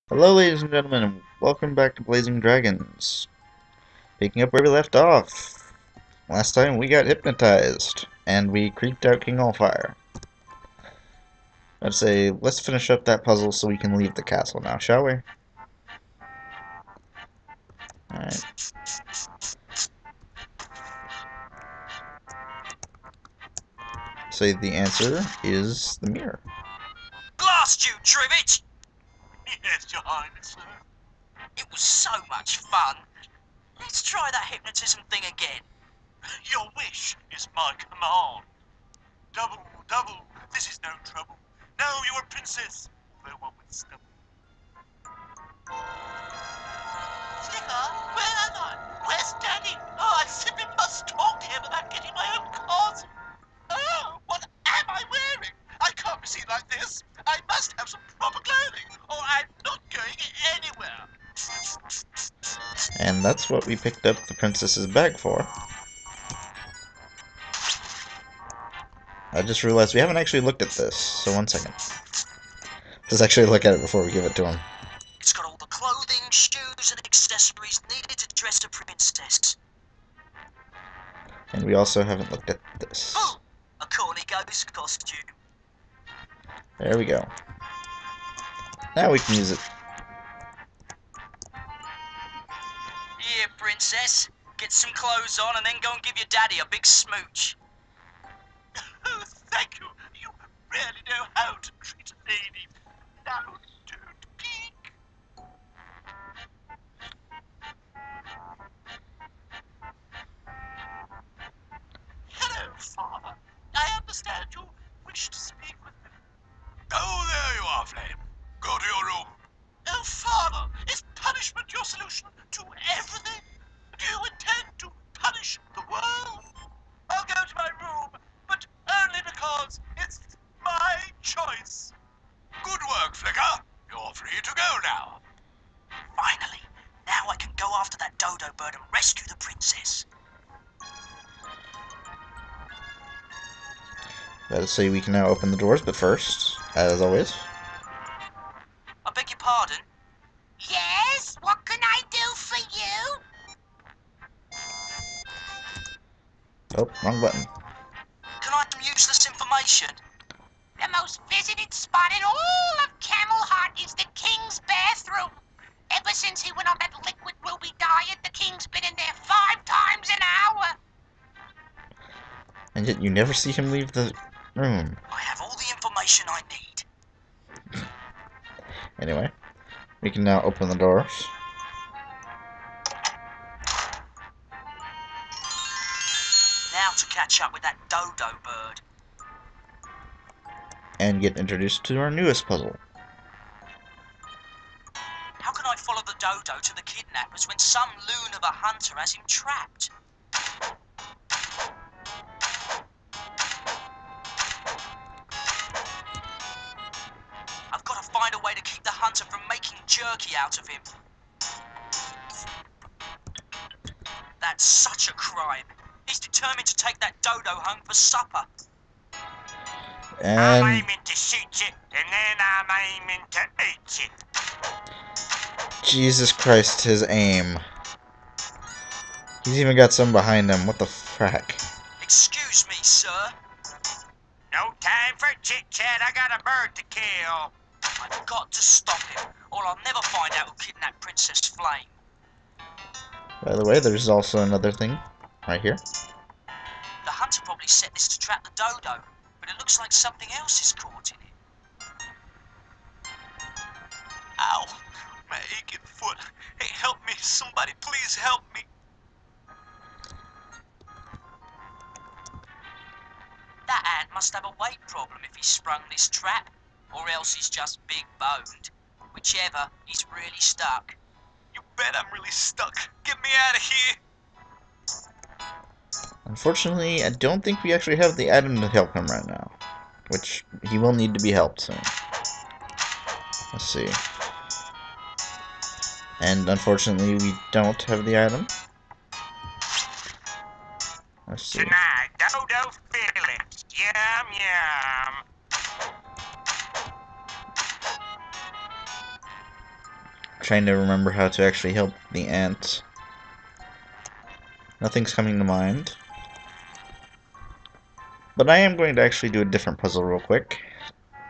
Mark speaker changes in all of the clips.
Speaker 1: Hello, ladies and gentlemen, and welcome back to Blazing Dragons. Picking up where we left off. Last time we got hypnotized, and we creeped out King Allfire. I'd say, let's finish up that puzzle so we can leave the castle now, shall we? Alright. So the answer is the mirror.
Speaker 2: Blast you, Trivet!
Speaker 3: Yes, Your Highness, sir.
Speaker 2: It was so much fun. Let's try that hypnotism thing again.
Speaker 3: Your wish is my command. Double, double, this is no trouble. Now you're a princess, although one with stubble. Snicker, where am I? Where's Daddy? Oh, I simply must talk to him about getting my own castle. Oh, what am I wearing? I can't be seen like this. I must have some proper clothing, or I'm not going anywhere.
Speaker 1: And that's what we picked up the princess's bag for. I just realized we haven't actually looked at this, so one second. Let's actually look at it before we give it to him.
Speaker 2: It's got all the clothing, shoes, and accessories needed to dress a princess.
Speaker 1: And we also haven't looked at this.
Speaker 2: Oh, a corny ghost costume.
Speaker 1: There we go. Now we can use it.
Speaker 2: Here, princess. Get some clothes on and then go and give your daddy a big smooch.
Speaker 3: Oh, thank you. You really know how to treat a lady. Now don't peek. Hello, Father. I understand you wish to speak with me. Oh, there you are, Flame. Go to your room. Oh, Father, is punishment your solution to everything? Do you intend to punish the world? I'll go to my room, but only because it's my choice. Good work, Flicker. You're free to go now.
Speaker 2: Finally, now I can go after that dodo bird and rescue the princess.
Speaker 1: Let's say we can now open the doors, but first, as always,
Speaker 2: I beg your pardon?
Speaker 4: Yes? What can I do for you?
Speaker 1: oh, wrong button.
Speaker 2: Can I have some useless information?
Speaker 4: The most visited spot in all of Camel Heart is the King's bathroom. Ever since he went on that liquid ruby diet, the King's been in there 5 times an hour.
Speaker 1: And yet you never see him leave the room.
Speaker 2: I have all the information I need.
Speaker 1: Anyway, we can now open the doors
Speaker 2: Now to catch up with that dodo bird.
Speaker 1: and get introduced to our newest puzzle.
Speaker 2: How can I follow the dodo to the kidnappers when some loon of a hunter has him trapped? I've got to find a way to keep the hunter from making jerky out of him. That's such a crime. He's determined to take that dodo home for supper.
Speaker 3: I'm
Speaker 1: And
Speaker 3: aiming to shoot you, and then I'm aiming to eat you.
Speaker 1: Jesus Christ, his aim. He's even got some behind him. What the frack?
Speaker 2: Excuse me, sir.
Speaker 3: No time for chit-chat, I got a bird to kill.
Speaker 2: I've got to stop him, or I'll never find out who kidnapped Princess Flame.
Speaker 1: By the way, there's also another thing right here.
Speaker 2: The hunter probably set this to trap the dodo, but it looks like something else is caught in it.
Speaker 3: Ow, my aching foot. Hey, help me, somebody please help me.
Speaker 2: That ant must have a weight problem if he sprung this trap, or else he's just big boned. Whichever, he's really stuck.
Speaker 3: You bet I'm really stuck. Get me out of here.
Speaker 1: Unfortunately, I don't think we actually have the item to help him right now. Which, he will need to be helped soon. Let's see. And unfortunately, we don't have the item. Let's see.
Speaker 3: Tonight, dodo filling. Yum, yum.
Speaker 1: trying to remember how to actually help the ant. Nothing's coming to mind. But I am going to actually do a different puzzle real quick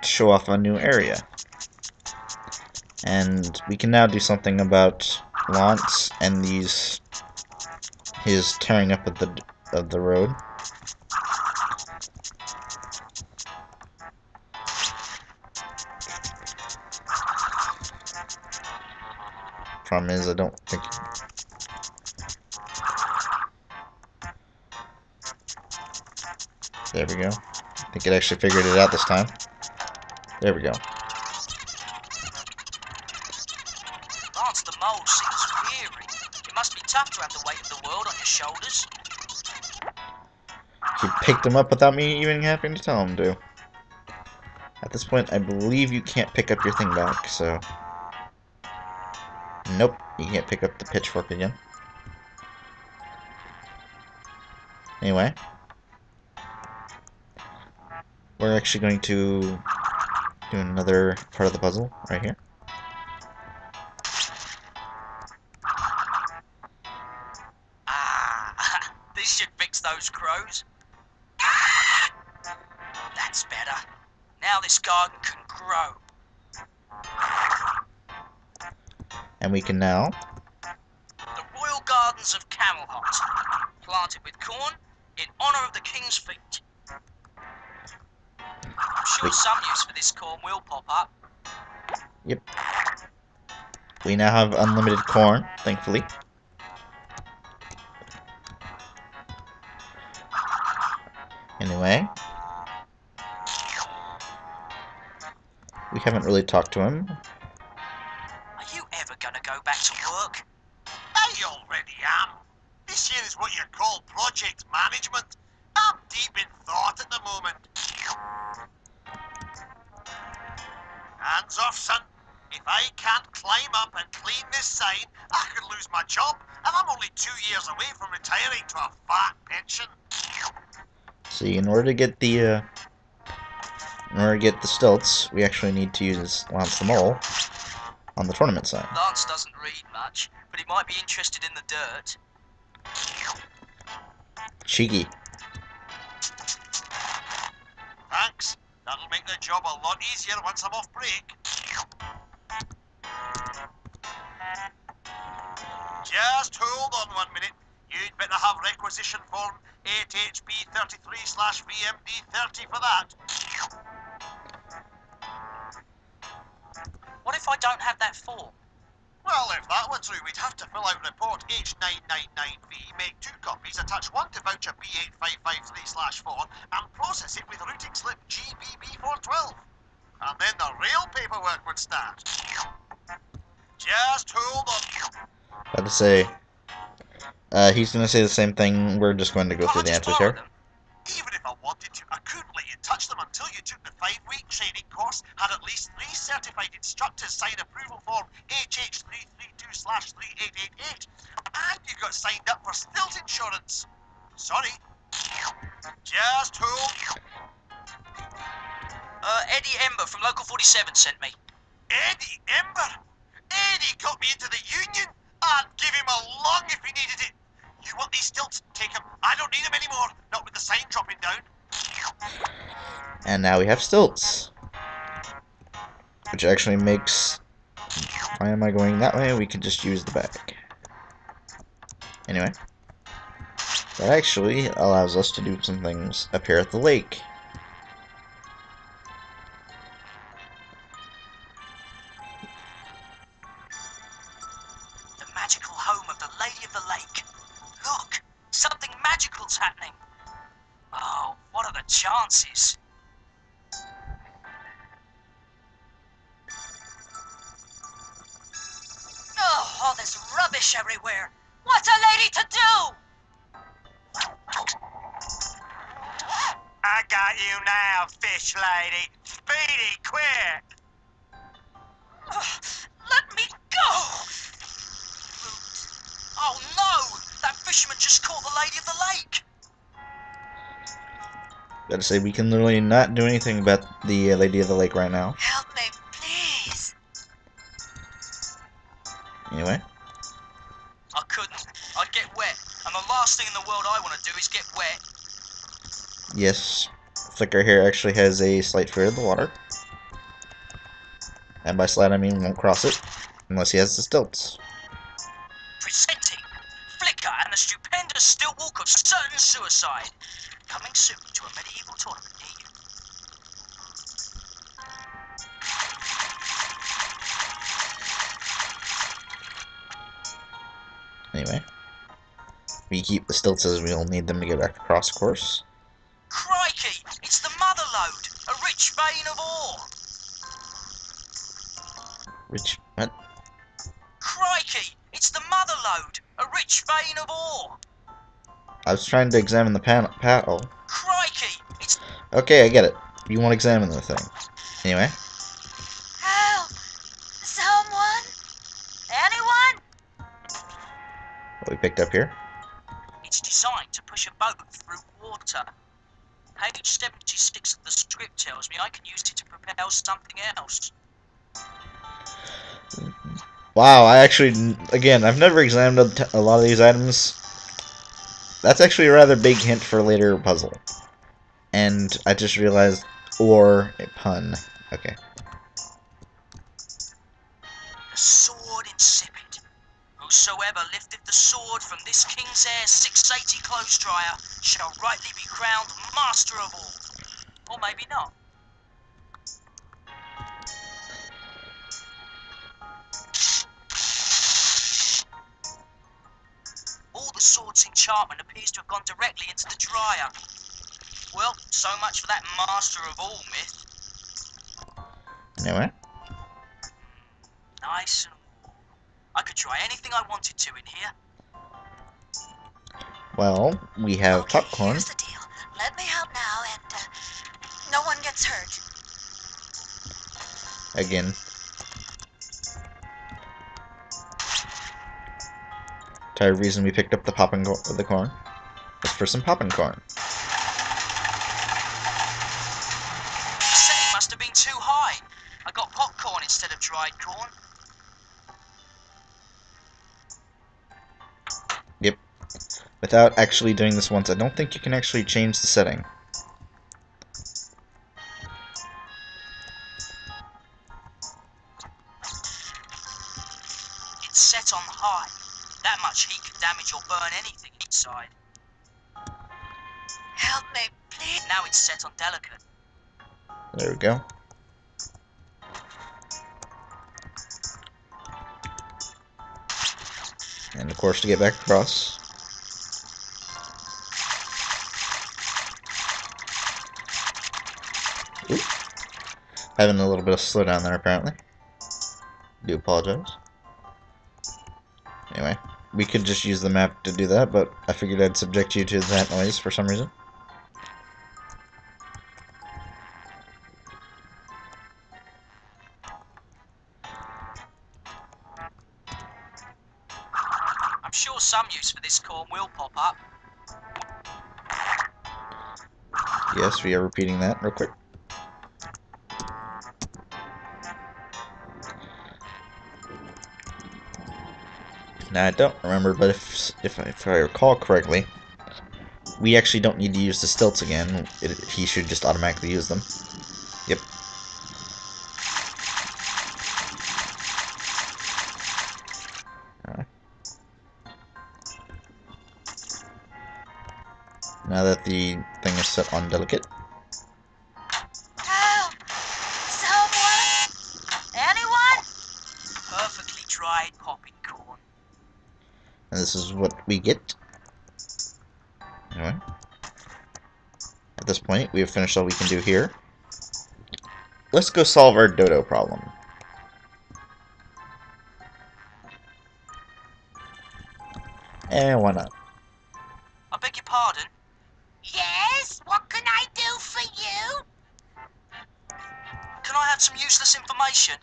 Speaker 1: to show off a new area. And we can now do something about Lance and his tearing up of the road. Problem is, I don't think. There we go. I think it actually figured it out this time. There we go.
Speaker 2: Lance the Mole seems weary. It must be tough to have the weight of the world on your shoulders.
Speaker 1: He picked him up without me even having to tell him to. At this point, I believe you can't pick up your thing back, so... Nope, you can't pick up the pitchfork again. Anyway. We're actually going to do another part of the puzzle right here.
Speaker 2: Ah, this should fix those crows. That's better. Now this garden can grow.
Speaker 1: And we can now...
Speaker 2: The Royal Gardens of Camelhot, planted with corn in honour of the King's feet. I'm sure some use for this corn will pop up.
Speaker 1: Yep. We now have unlimited corn, thankfully. Anyway. We haven't really talked to him.
Speaker 2: Are you ever gonna go back to work?
Speaker 3: I already am. This here is what you call project management. I'm deep in thought at the moment. Hands off, son. If I can't climb up and clean this sign, I could lose my job, and I'm only 2 years away from retiring to a fat pension.
Speaker 1: See, in order to get the stilts, we actually need to use Lance the Mole on the tournament side.
Speaker 2: Lance doesn't read much, but he might be interested in the dirt.
Speaker 1: Cheeky.
Speaker 3: Thanks. That'll make the job a lot easier once I'm off break. Just hold on 1 minute. You'd better have requisition form 8HB33/VMD30 for that.
Speaker 2: What if I don't have that form?
Speaker 3: Well, if that were true, we'd have to fill out report H999V, make 2 copies, attach 1 to voucher B8553/4, and process it with routing slip GBB412. And then the real paperwork would start. Just hold on.
Speaker 1: About to say, he's going to say the same thing. We're just going to go through the answers here.
Speaker 3: Even if I wanted to, I couldn't let you touch them until you took the 5-week training course, had at least 3 certified instructors sign approval form HH332/3888, and you got signed up for stilt insurance. Sorry. Just hold.
Speaker 2: Eddie Ember from Local 47 sent me.
Speaker 3: Eddie Ember? Eddie got me into the union. I'd give him a lung if he needed it. You want these stilts? Take them. I don't need them anymore. Not with the sign dropping down.
Speaker 1: And now we have stilts. Which actually makes... Why am I going that way? We can just use the back. Anyway. That actually allows us to do some things up here at the lake.
Speaker 2: The magical home of the Lady of the Lake. Look, something magical's happening. Oh, what are the chances? Oh, all this rubbish everywhere. What's a lady to do?
Speaker 3: I got you now, fish lady. Speedy, quick.
Speaker 2: Let me go! Oh no! That fisherman just caught the Lady of the Lake!
Speaker 1: Gotta say, we can literally not do anything about the Lady of the Lake right now.
Speaker 4: Help me, please.
Speaker 1: Anyway.
Speaker 2: I couldn't. I'd get wet. And the last thing in the world I want to do is get wet.
Speaker 1: Yes. Flicker here actually has a slight fear of the water. And by slight I mean won't cross it. Unless he has the stilts.
Speaker 2: Presenting Flicker and the stupendous stilt walk of certain suicide. Coming soon to a medieval tournament near you.
Speaker 1: Anyway. We keep the stilts as we'll need them to get back across course.
Speaker 2: Crikey! It's the mother lode, a rich vein of ore.
Speaker 1: Which, what?
Speaker 2: Crikey! It's the mother lode, a rich vein of ore.
Speaker 1: I was trying to examine the paddle.
Speaker 2: Crikey! It's...
Speaker 1: Okay, I get it. You want to examine the thing. Anyway.
Speaker 4: Help! Someone? Anyone?
Speaker 1: What we picked up here.
Speaker 2: It's designed to push a boat through water. Page 76 of the script tells me I can use it to propel something else.
Speaker 1: Wow, I actually, again, I've never examined a lot of these items. That's actually a rather big hint for a later puzzle. And I just realized, or a pun. Okay.
Speaker 2: The sword insipid. Whosoever lifteth the sword from this king's heir 680 clothes dryer shall rightly be crowned master of all. Or maybe not. All the sword's enchantment appears to have gone directly into the dryer. Well, so much for that master of all myth.
Speaker 1: Anyway.
Speaker 2: Nice and warm. I could try anything I wanted to in here.
Speaker 1: Well, we have
Speaker 4: Okay,
Speaker 1: popcorn.
Speaker 4: here's the deal. Let me out now and no one gets hurt.
Speaker 1: Again. Entire reason we picked up the corn was for some poppin' corn.
Speaker 2: The setting must have been too high. I got popcorn instead of dried corn.
Speaker 1: Yep. Without actually doing this once, I don't think you can actually change the setting.
Speaker 2: It's set on high. That much heat can damage or burn anything inside.
Speaker 4: Help me, please.
Speaker 2: Now it's set on delicate.
Speaker 1: There we go. And of course to get back across. Oop. Having a little bit of slowdown there apparently. Do apologize. Anyway, we could just use the map to do that, but I figured I'd subject you to that noise for some reason.
Speaker 2: I'm sure some use for this corn will pop up.
Speaker 1: Yes, we are repeating that real quick. Now I don't remember, but if I recall correctly, we actually don't need to use the stilts again. He should just automatically use them. Yep. Now that the thing is set on delicate.
Speaker 4: Help! Someone? Anyone?
Speaker 2: Perfectly dried popping corn.
Speaker 1: And this is what we get. Anyway. At this point, we have finished all we can do here. Let's go solve our dodo problem. And why not?
Speaker 2: I beg your pardon?
Speaker 4: Yes? What can I do for you?
Speaker 2: Can I have some useless information?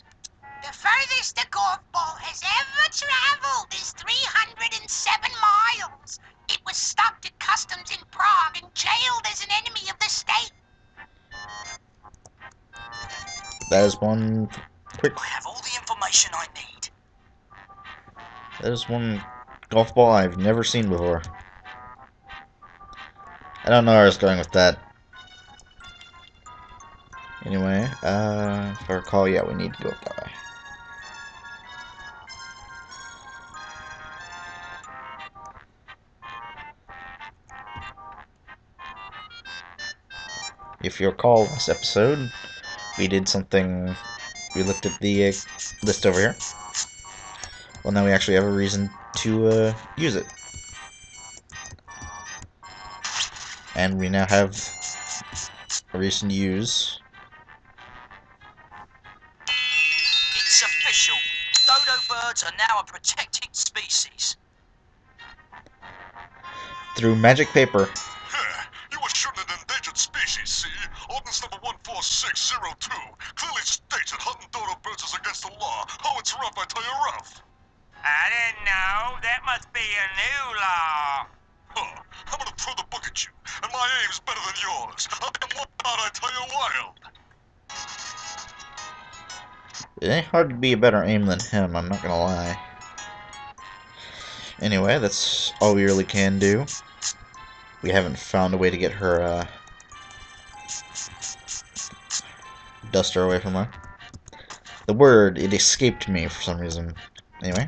Speaker 4: The furthest the golf ball has ever traveled is 307 miles. It was stopped at customs in Prague and jailed as an enemy of the state.
Speaker 1: That is one quick.
Speaker 2: I have all the information I need.
Speaker 1: That is one golf ball I've never seen before. I don't know where I was going with that. Anyway, if I recall, yeah, we need to go up that way. If you recall last episode, we did something, we looked at the list over here. Well, now we actually have a reason to use it. And we now have a reason to use.
Speaker 2: It's official. Dodo birds are now a protected species.
Speaker 1: Through magic paper.
Speaker 3: You were shooting an endangered species, see? Ordinance number 14602 clearly states that hunting dodo birds is against the law. Oh, it's rough, I tell you, rough.
Speaker 5: I didn't know. That must be a new law.
Speaker 3: Huh. I'm gonna throw the book at you, and my aim's better than yours. I'm one out, I tell you, wild.
Speaker 1: It ain't hard to be a better aim than him, I'm not gonna lie. Anyway, that's all we really can do. We haven't found a way to get her, duster away from her. The word, it escaped me for some reason. Anyway.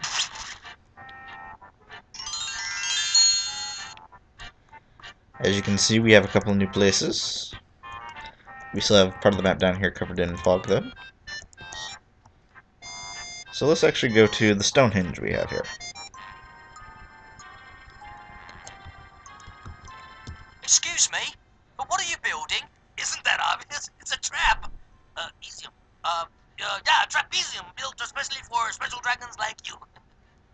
Speaker 1: As you can see, we have a couple of new places. We still have part of the map down here covered in fog, though. So let's actually go to the Stonehenge we have here.
Speaker 2: Excuse me, but what are you building? Isn't that obvious? It's a trap. Easium. Yeah, trapezium built especially for special dragons like you.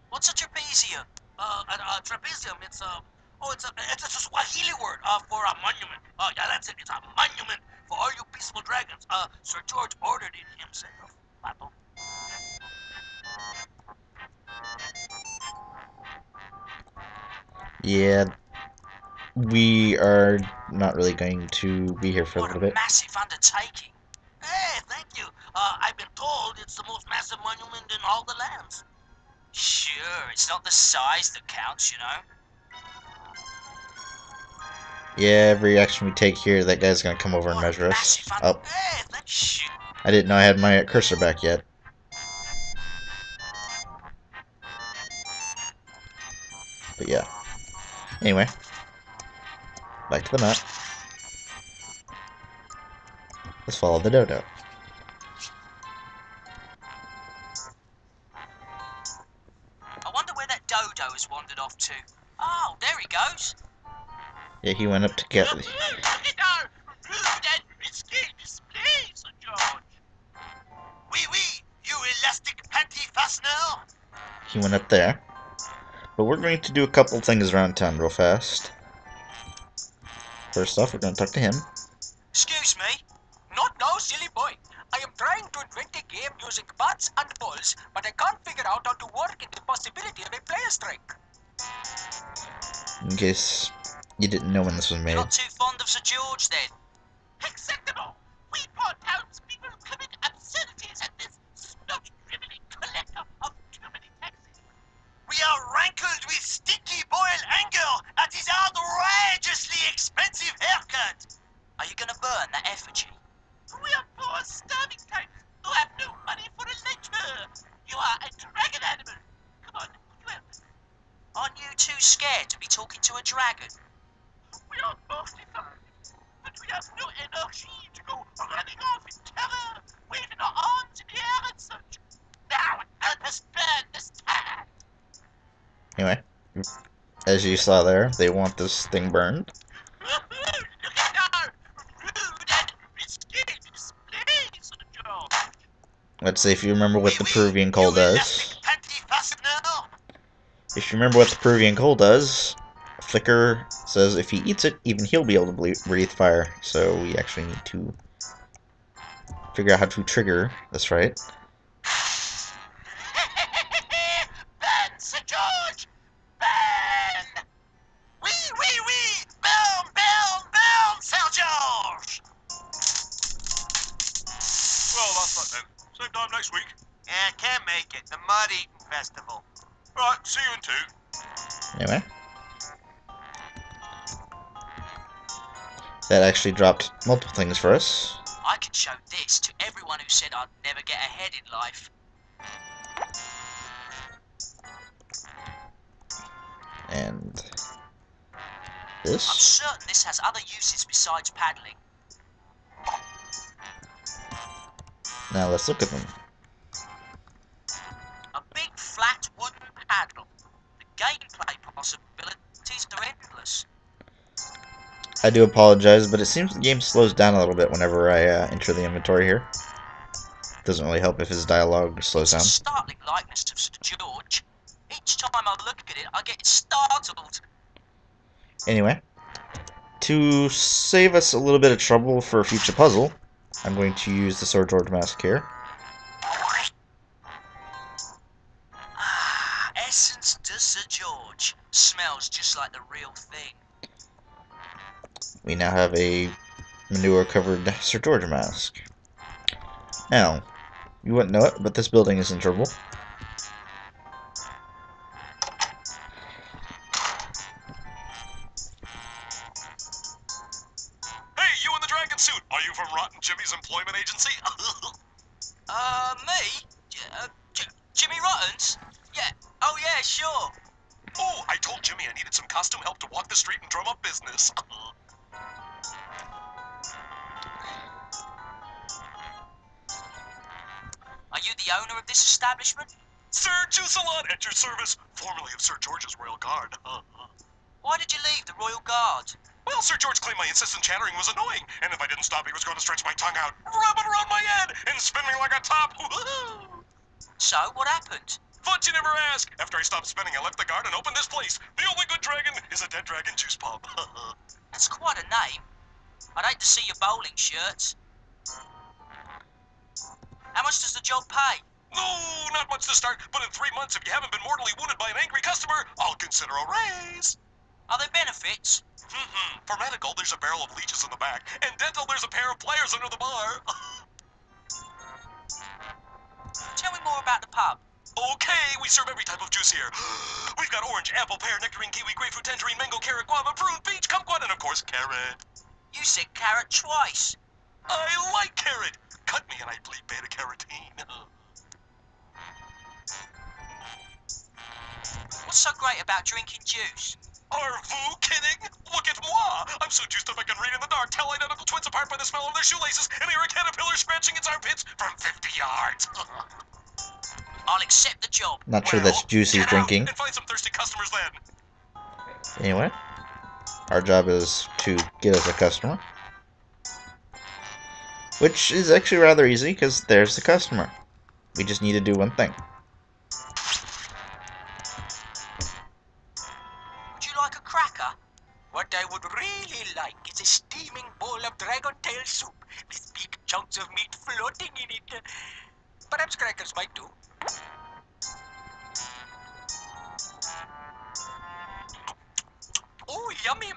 Speaker 2: What's a trapezium? A trapezium, it's a Swahili word, for a monument. Yeah, that's it. It's a monument for all you peaceful dragons. Sir George ordered it himself. Pato.
Speaker 1: Yeah, we are not really going to be here for a
Speaker 2: What
Speaker 1: little
Speaker 2: a
Speaker 1: bit.
Speaker 2: massive undertaking. Hey, thank you. I've been told it's the most massive monument in all the lands. Sure, it's not the size that counts, you know.
Speaker 1: Yeah, every action we take here, that guy's gonna come over and
Speaker 2: What a
Speaker 1: measure us.
Speaker 2: massive
Speaker 1: Oh,
Speaker 2: Hey, shit.
Speaker 1: I didn't know I had my cursor back yet. But yeah. Anyway. Back to the map. Let's follow the dodo.
Speaker 2: I wonder where that dodo has wandered off to. Oh, there he goes.
Speaker 1: Yeah, he went up to get...
Speaker 3: Look at our rude and risky display, Sir George. Oui, you elastic panty fastener.
Speaker 1: He went up there. But we're going to do a couple things around town real fast. First off, we're going to talk to him.
Speaker 2: Excuse me.
Speaker 5: Not now, silly boy. I am trying to invent a game using bats and balls, but I can't figure out how to work in the possibility of a player strike.
Speaker 1: In case you didn't know when this was
Speaker 2: You're
Speaker 1: made.
Speaker 2: not too fond of Sir George, then?
Speaker 3: Acceptable. We poor townspeople commit absurdities at this snout-dribbling collector of too many taxes. We are rankled with stinky boiled anger at his outrageously expensive haircut.
Speaker 2: Are you going to burn that effigy?
Speaker 3: We are poor starving types who have no money for a lighter. You are a dragon animal. Come on, could you help us?
Speaker 2: Aren't you too scared to be talking to a dragon?
Speaker 3: We are mortified, but we have no energy to go running off in terror, waving our arms in the air and such. Now help us burn this tag.
Speaker 1: Anyway, as you saw there, they want this thing burned.
Speaker 3: Look at our rude and risky display, Sir George.
Speaker 1: Let's see if you remember what the Peruvian coal
Speaker 3: You
Speaker 1: does.
Speaker 3: elastic panty fastener.
Speaker 1: If you remember what the Peruvian coal does, Flicker says if he eats it, even he'll be able to breathe fire. So we actually need to figure out how to trigger this, right?
Speaker 3: Burn, Sir George! Burn! Oui! Burn, Sir George! Well, that's that then. Same time next week. Yeah, can't make it. The Mud Eating Festival. Right, see you in 2.
Speaker 1: Anyway. That actually dropped multiple things for us.
Speaker 2: I can show this to everyone who said I'd never get ahead in life.
Speaker 1: And
Speaker 2: I'm
Speaker 1: this.
Speaker 2: certain this has other uses besides paddling.
Speaker 1: Now let's look at them.
Speaker 2: A big flat wooden paddle. The gameplay possibilities are endless.
Speaker 1: I do apologize, but it seems the game slows down a little bit whenever I enter the inventory here. Doesn't really help if his dialogue slows down.
Speaker 2: It's a startling likeness of Sir George. Each time I look at it, I get startled.
Speaker 1: Anyway, to save us a little bit of trouble for a future puzzle, I'm going to use the Sir George mask here.
Speaker 2: Ah, Essence de Sir George. Smells just like the real thing.
Speaker 1: We now have a manure-covered Sir George mask. Now, you wouldn't know it, but this building is in trouble.
Speaker 3: Hey, you in the dragon suit! Are you from Rotten Jimmy's employment agency?
Speaker 2: Me? Jimmy Rottens? Yeah. Oh, yeah, sure.
Speaker 3: Oh, I told Jimmy I needed some costume help to walk the street and drum up business.
Speaker 2: Are you the owner of this establishment?
Speaker 3: Sir Jusalon at your service, formerly of Sir George's Royal Guard.
Speaker 2: Why did you leave the Royal Guard?
Speaker 3: Well, Sir George claimed my incessant chattering was annoying, and if I didn't stop, he was going to stretch my tongue out, rub it around my head, and spin me like a top.
Speaker 2: So, what happened?
Speaker 3: Fudge, you never ask. After I stopped spinning, I left the guard and opened this place. The only good dragon is a dead dragon juice pump.
Speaker 2: That's quite a name. I'd hate to see your bowling shirts. How much does the job pay?
Speaker 3: No, not much to start, but in 3 months, if you haven't been mortally wounded by an angry customer, I'll consider a raise.
Speaker 2: Are there benefits?
Speaker 3: For medical, there's a barrel of leeches in the back, and dental, there's a pair of pliers under the bar.
Speaker 2: Tell me more about the pub.
Speaker 3: Okay, we serve every type of juice here. We've got orange, apple, pear, nectarine, kiwi, grapefruit, tangerine, mango, carrot, guava, prune, peach, kumquat, and of course, carrot.
Speaker 2: You said carrot twice.
Speaker 3: I like carrot. Cut me and I bleed beta-carotene.
Speaker 2: What's so great about drinking juice?
Speaker 3: Are vous kidding? Look at moi! I'm so juiced up I can read in the dark, tell identical twins apart by the smell of their shoelaces, and hear a caterpillar scratching its armpits from 50 yards.
Speaker 2: I'll accept the job.
Speaker 1: Not sure that's juice he's
Speaker 3: get out
Speaker 1: drinking.
Speaker 3: and find some thirsty customers then.
Speaker 1: Anyway, our job is to get us a customer. Which is actually rather easy, because there's the customer. We just need to do one thing.
Speaker 2: Would you like a cracker?
Speaker 5: What I would really like is a steaming bowl of dragon tail soup with big chunks of meat floating in it. Perhaps crackers might do. Oh, yummy.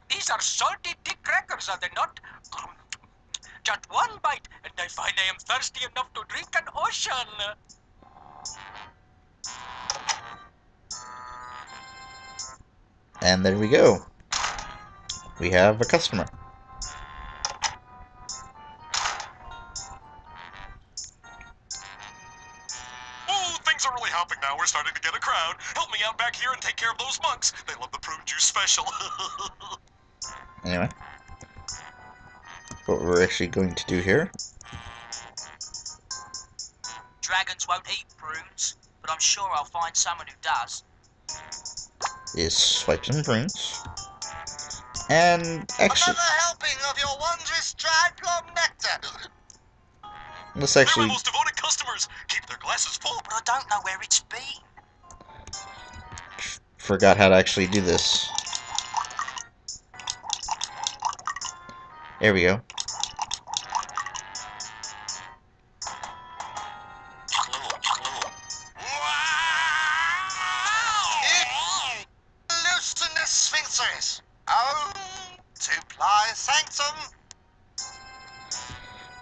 Speaker 5: These are salty thick crackers, are they not? Just one bite, and I find I am thirsty enough to drink an ocean.
Speaker 1: And there we go. We have a customer.
Speaker 3: Oh, things are really hopping now. We're starting to get a crowd. Help me out back here and take care of those monks. They love the prune juice special.
Speaker 1: Anyway, what we're actually going to do here
Speaker 2: Dragons won't eat prunes, but I'm sure I'll find someone who does.
Speaker 1: is swipe some prunes. And actually,
Speaker 3: Another helping of your wondrous dried plum nectar.
Speaker 1: let's
Speaker 3: They're my
Speaker 1: actually
Speaker 3: most devoted customers. Keep their glasses full.
Speaker 2: But I don't know where it's been.
Speaker 1: forgot how to actually do this. There we go.
Speaker 3: Loosed in the sphincters. Oh, to ply sanctum.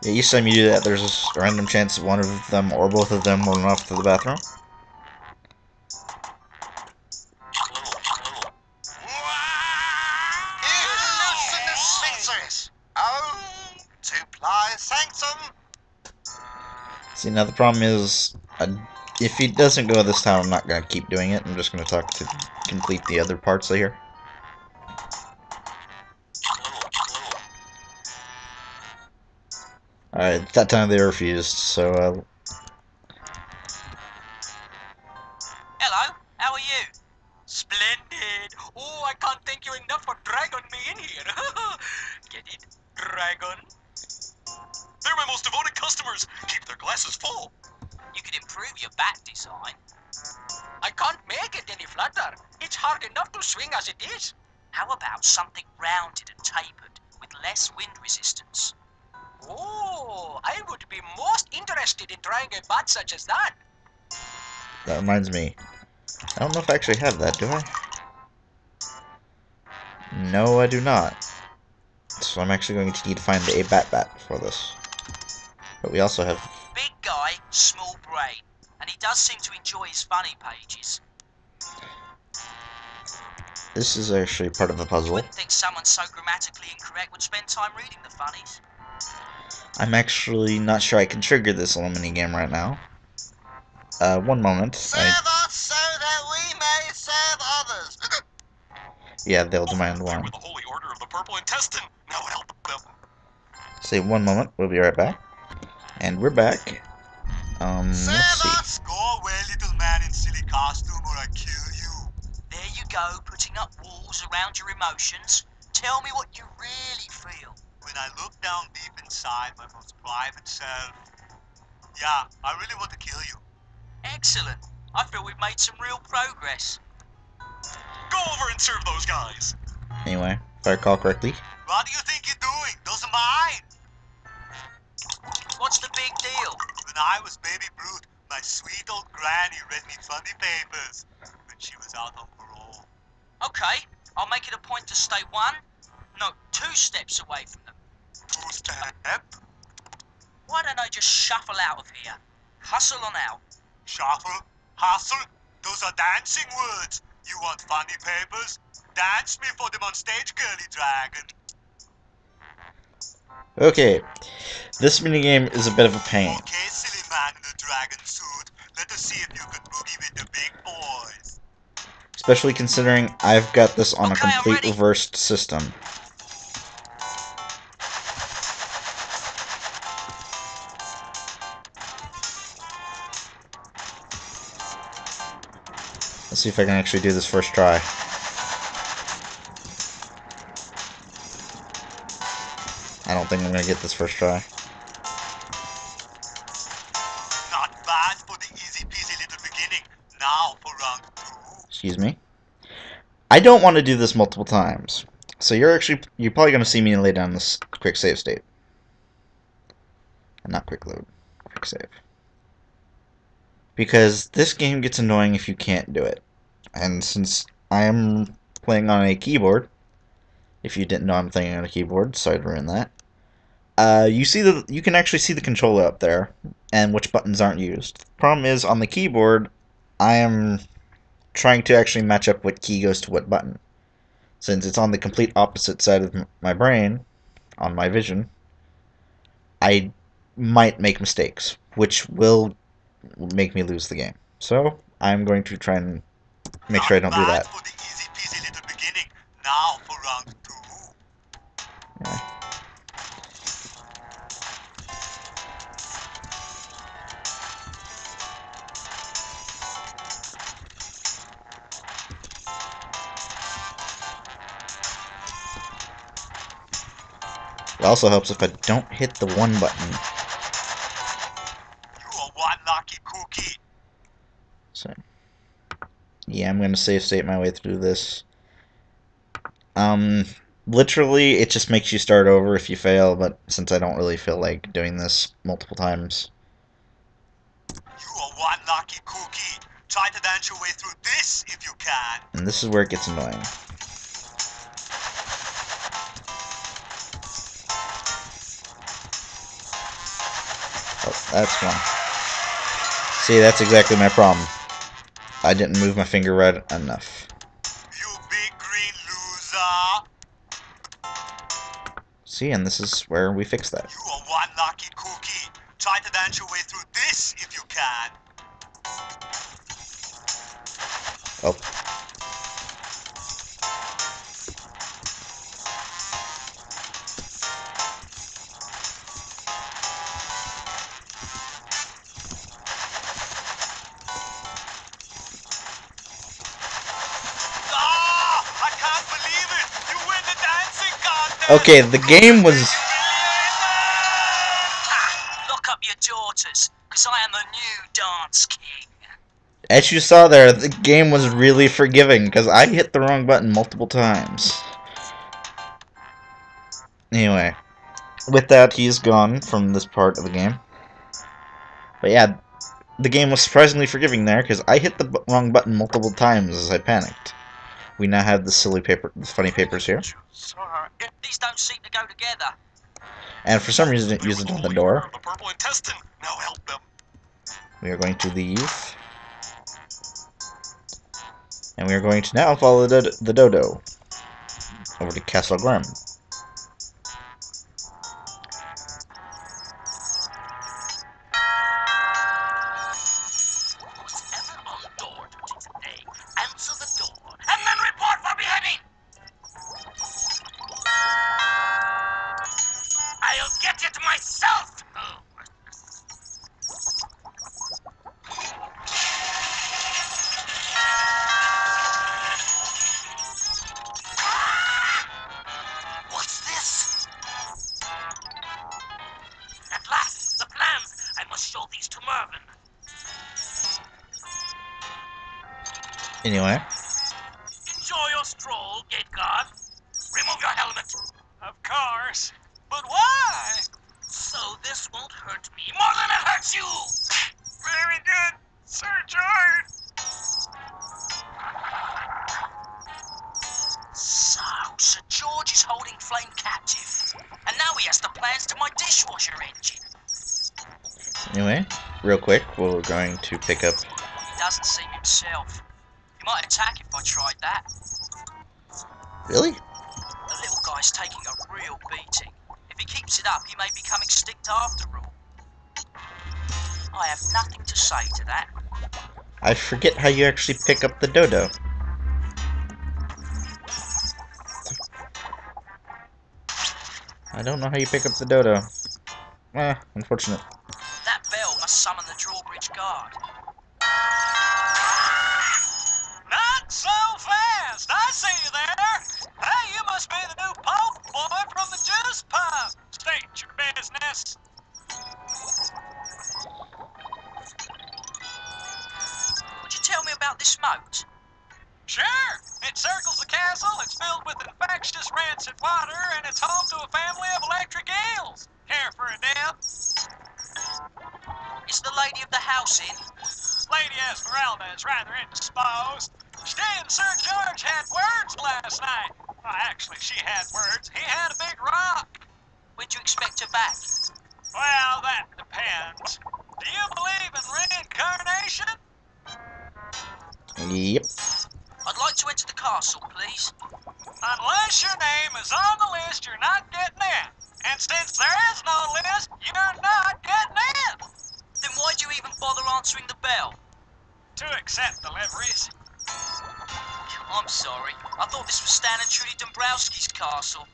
Speaker 1: Yeah, each time you do that, there's a random chance one of them or both of them will run off to the bathroom. See, now the problem is, if he doesn't go this time, I'm not going to keep doing it. I'm just going to talk to complete the other parts here. Alright, that time they refused, so,
Speaker 2: Hello, how are you?
Speaker 5: Splendid! Oh, I can't thank you enough for dragging me in here. Get it? Dragon?
Speaker 3: They're my most devoted customers. Keep their glasses full.
Speaker 2: You could improve your bat design.
Speaker 5: I can't make it any flatter. It's hard enough to swing as it is.
Speaker 2: How about something rounded and tapered, with less wind resistance?
Speaker 5: Oh, I would be most interested in trying a bat such as that.
Speaker 1: that reminds me. I don't know if I actually have that, do I? No, I do not. So I'm actually going to need to find a bat for this. But we also have...
Speaker 2: Big guy, small brain, and he does seem to enjoy his funny pages.
Speaker 1: This is actually part of the puzzle.
Speaker 2: Wouldn't think someone so grammatically incorrect would spend time reading the funnies.
Speaker 1: I'm actually not sure I can trigger this little minigame right now. One moment.
Speaker 3: Serve us so that we may serve others.
Speaker 1: Yeah, they'll demand
Speaker 3: They're
Speaker 1: one.
Speaker 3: with the Holy Order of the Purple Intestine. Now help them.
Speaker 1: Say 1 moment, we'll be right back. And we're back. Let's see.
Speaker 3: us. Go away, little man in silly costume, or I kill you.
Speaker 2: There you go, putting up walls around your emotions. Tell me what you really feel.
Speaker 3: When I look down deep inside my most private self, yeah, I really want to kill you.
Speaker 2: Excellent. I feel we've made some real progress.
Speaker 3: Go over and serve those guys.
Speaker 1: Anyway, if I recall correctly.
Speaker 3: What do you think you're doing? Those are mine.
Speaker 2: What's the big deal?
Speaker 3: When I was baby Brute, my sweet old granny read me funny papers when she was out on parole.
Speaker 2: Okay, I'll make it a point to stay 2 steps away from them.
Speaker 3: 2 step.
Speaker 2: Why don't I just shuffle out of here? Hustle on out.
Speaker 3: Shuffle. Hustle. Those are dancing words. You want funny papers? Dance me for them on stage, girly dragon.
Speaker 1: Okay, this minigame is a bit of a pain.
Speaker 3: Okay, silly man in the dragon suit. Let us see if you can boogie with the big boys.
Speaker 1: Especially considering I've got this on a
Speaker 2: Okay, I'm
Speaker 1: complete
Speaker 2: ready.
Speaker 1: reversed system. Let's see if I can actually do this first try. I don't think I'm going to get this first try.
Speaker 3: Not bad for the easy peasy little beginning. Now for round 2.
Speaker 1: Excuse me. I don't want to do this multiple times. So you're probably going to see me lay down this quick save state. Not quick load. Quick save. Because this game gets annoying if you can't do it. And since I am playing on a keyboard, if you didn't know I'm playing on a keyboard, sorry to ruin that. You can actually see the controller up there and which buttons aren't used. The problem is on the keyboard, I am trying to actually match up what key goes to what button. Since it's on the complete opposite side of my brain, on my vision, I might make mistakes, which will make me lose the game. So I'm going to try and make sure I don't do that.
Speaker 3: For the easy peasy little beginning. Now for round 2.
Speaker 1: Yeah. It also helps if I don't hit the 1 button.
Speaker 3: You are one lucky cookie.
Speaker 1: So, yeah, I'm going to save state my way through this. Literally, it just makes you start over if you fail, but since I don't really feel like doing this multiple times.
Speaker 3: You are one lucky cookie. Try to dance your way through this if you can.
Speaker 1: And this is where it gets annoying. Oh, that's one. See, that's exactly my problem. I didn't move my finger right enough.
Speaker 3: You big green loser.
Speaker 1: See, and this is where we fix that.
Speaker 3: You are one lucky cookie. try to dance your way through this if you can.
Speaker 1: Oh.
Speaker 3: I can't believe it! You win the dancing contest!
Speaker 1: Okay, the game was...
Speaker 2: Lock up your daughters, because I am the new dance king.
Speaker 1: As you saw there, the game was really forgiving, because I hit the wrong button multiple times. Anyway, with that, he's gone from this part of the game. But yeah, the game was surprisingly forgiving there, because I hit the wrong button multiple times as I panicked. We now have the funny papers here.
Speaker 2: These don't seem to go together.
Speaker 1: And for some reason it used it on the door.
Speaker 3: The purple intestine. Now help them.
Speaker 1: We are going to leave. And we are going to now follow the dodo over to Castle Grimm.
Speaker 4: Whoever on door duty today, answer the door and then report for beheading. I'll get it myself. What's this? At last, the plans. I must show these to Mervyn.
Speaker 1: Anyway,
Speaker 4: Enjoy your stroll, gate guard. Remove your helmet.
Speaker 5: Of course. But why?
Speaker 4: So this won't hurt me more than it hurts you.
Speaker 5: Very good, Sir George.
Speaker 2: So, Sir George is holding Flame captive. And now he has the plans to my dishwasher engine.
Speaker 1: anyway, real quick, we're going to pick up...
Speaker 2: He doesn't seem himself. He might attack if I tried that.
Speaker 1: Really?
Speaker 2: The little guy's taking a real beating. If he keeps it up, he may become extinct after all. I have nothing to say to that.
Speaker 1: I forget how you actually pick up the dodo. I don't know how you pick up the dodo. Unfortunate.
Speaker 2: That bell must summon the drawbridge guard.
Speaker 5: Not so fast. I see you there. Hey, you must be the new poke boy from the juice pump. State your business.
Speaker 2: Would you tell me about this moat?
Speaker 5: Sure. It circles the castle, it's filled with infectious rancid water, and it's home to a family of electric eels. Care for a dip?
Speaker 2: Is the lady of the house in?
Speaker 5: Lady Esmeralda is rather indisposed. She and Sir George had words last night. Well, actually, she had words. He had a big rock.
Speaker 2: When do you expect her back?
Speaker 5: Well, that depends. Do you believe in reincarnation?
Speaker 1: Yep.
Speaker 2: I'd like to enter the castle, please.
Speaker 5: Unless your name is on the list, you're not getting in. And since there is no list, you're not getting in.
Speaker 2: Then why do you even bother answering the bell?
Speaker 5: To accept deliveries.
Speaker 2: I'm sorry. I thought this was Stan and Trudy Dombrowski's castle.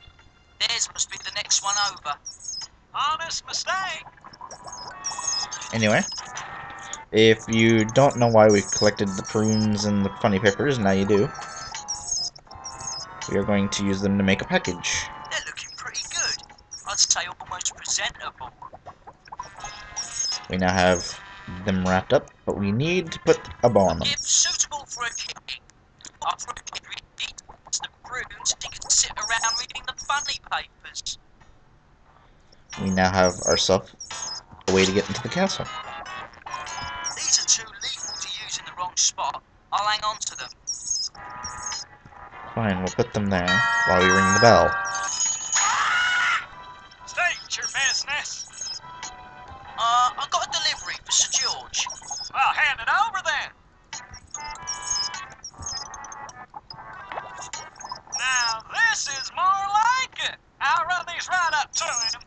Speaker 2: Theirs must be the next one over.
Speaker 5: Honest mistake.
Speaker 1: Anyway, if you don't know why we collected the prunes and the funny papers, now you do. We are going to use them to make a package.
Speaker 2: They're looking pretty good. I'd say almost presentable.
Speaker 1: We now have them wrapped up, but we need to put a bow on them.
Speaker 2: Gift suitable for a king. After a kid eats the prunes, he can sit around reading the funny papers.
Speaker 1: We now have ourselves a way to get into the castle.
Speaker 2: These are too lethal to use in the wrong spot. I'll hang on to them.
Speaker 1: Fine, we'll put them there while we ring the bell.
Speaker 5: State your business.
Speaker 2: I got a delivery for Sir George.
Speaker 5: Well, hand it over then. Now, this is more like it. I'll run these right up to him.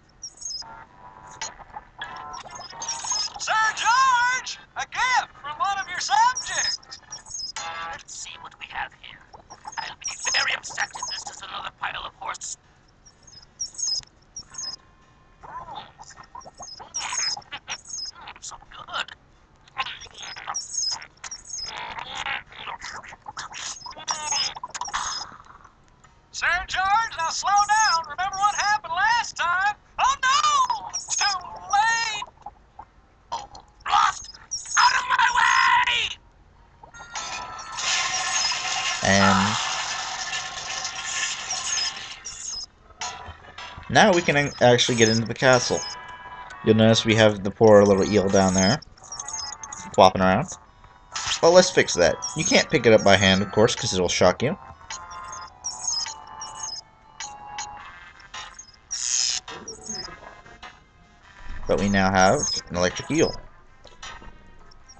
Speaker 1: Now we can actually get into the castle. You'll notice we have the poor little eel down there, flopping around. Well, let's fix that. You can't pick it up by hand, of course, because it'll shock you. But we now have an electric eel.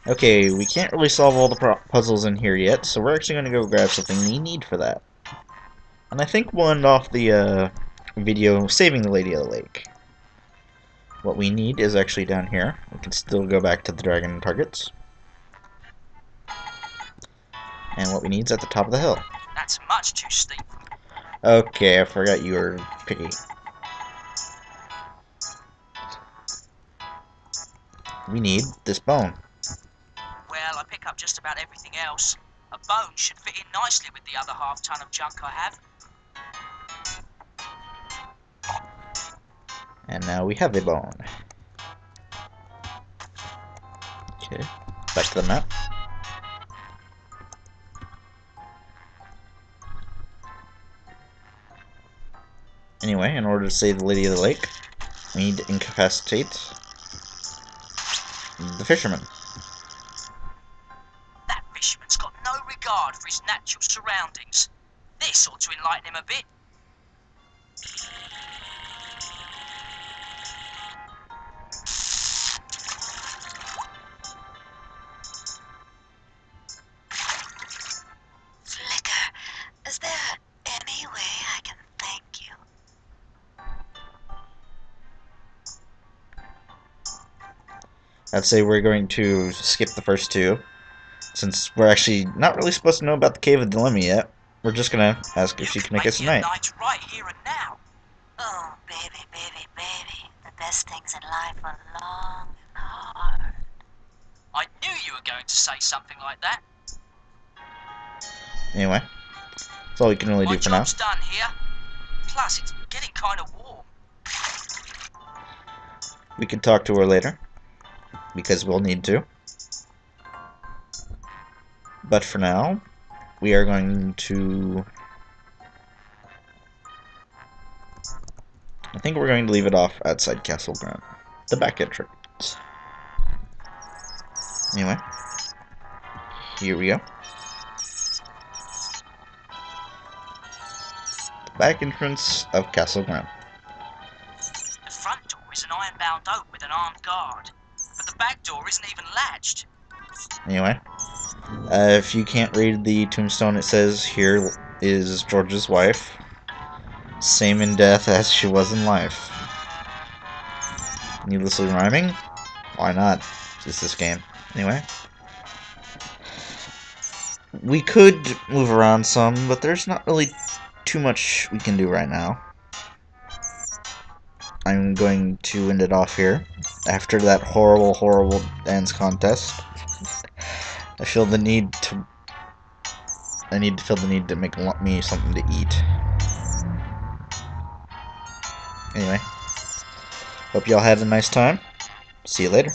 Speaker 1: Okay, we can't really solve all the puzzles in here yet, so we're actually going to go grab something we need for that. And I think we'll end off the video saving the Lady of the Lake. What we need is actually down here. We can still go back to the dragon targets. And what we need is at the top of the hill.
Speaker 2: That's much too steep.
Speaker 1: Okay, I forgot you were picky. We need this bone.
Speaker 2: Well, I pick up just about everything else. A bone should fit in nicely with the other half-ton of junk I have.
Speaker 1: And now we have a bone. Okay, back to the map. Anyway, in order to save the Lady of the Lake, we need to incapacitate the fisherman.
Speaker 2: That fisherman's got no regard for his natural surroundings. This ought to enlighten him a bit.
Speaker 4: Flicker, is there any way I can thank you?
Speaker 1: I'd say we're going to skip the first two, since we're actually not really supposed to know about the Cave of Dilemma yet. We're just gonna ask if she can make us a
Speaker 2: me a
Speaker 1: knight.
Speaker 2: knight right here and now.
Speaker 4: Oh, baby, baby, baby. The best things in life are long and hard.
Speaker 2: I knew you were going to say something like that.
Speaker 1: Anyway, that's all we can really
Speaker 2: My
Speaker 1: do for now.
Speaker 2: job's done here. Plus, it's getting kind of warm.
Speaker 1: We can talk to her later, because we'll need to. But for now, we are going to... I think we're going to leave it off outside Castle Grant, the back entrance. Anyway, here we go. The back entrance of Castle Grant.
Speaker 2: The front door is an iron-bound oak with an armed guard, but the back door isn't even latched.
Speaker 1: Anyway, if you can't read the tombstone, it says, "Here is George's wife, same in death as she was in life." Needlessly rhyming? Why not? It's this game. Anyway. We could move around some, but there's not really too much we can do right now. I'm going to end it off here. After that horrible, horrible dance contest, I feel the need to... feel the need to make me something to eat. Anyway. Hope y'all had a nice time. See you later.